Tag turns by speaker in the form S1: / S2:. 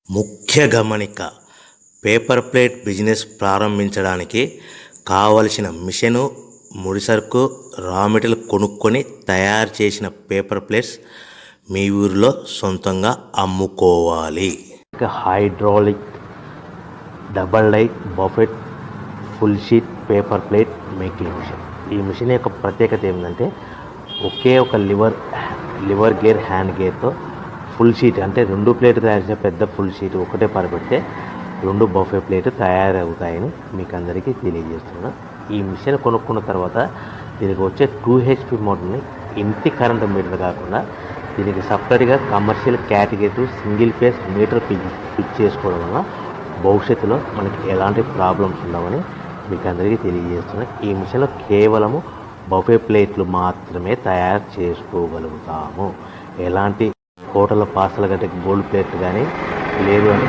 S1: ముఖ్య గమనిక: paper plate business ప్రారంభించడానికి కావలసిన మిషను, ముడిసరుకు, రా మెటీరియల్ కొనుక్కొని తయారు చేసిన పేపర్ ప్లేట్స్ మీ ఊరిలో సొంతంగా అమ్ముకోవాలి. Hydraulic double die buffet full sheet paper plate making machine. ఈ మిషన్ యొక్క ప్రత్యేకత ఏంటంటే ఒకే ఒక లివర్ గేర్, హ్యాండ్ గేర్తో ఫుల్ షీట్ అంటే 2 ప్లేట్ తయారు చేసే పెద్ద ఫుల్ షీట్ ఒకటే పరబెడితే 2 బఫే ప్లేట్ తయారవుతాయని మీకు అందరికీ తెలియజేస్తున్నాను. ఈ మిషన్ కొనుక్కున్న తర్వాత దీనికి వచ్చే 2 HP మోటార్ని ఇంటి కరెంటు మీటర్ కాకుండా దీనికి సపరేట్గా commercial category single phase metre fix చేసుకోవడం వల్ల భవిష్యత్తులో మనకి ఎలాంటి ప్రాబ్లమ్స్ ఉండవని మీకు అందరికీ తెలియజేస్తున్నాను. ఈ మిషన్లో కేవలము బఫే ప్లేట్లు మాత్రమే తయారు చేసుకోగలుగుతాము. ఎలాంటి హోటల్ పార్సల్ గట్ట గోల్డ్ ప్లేట్ కానీ లేదు అని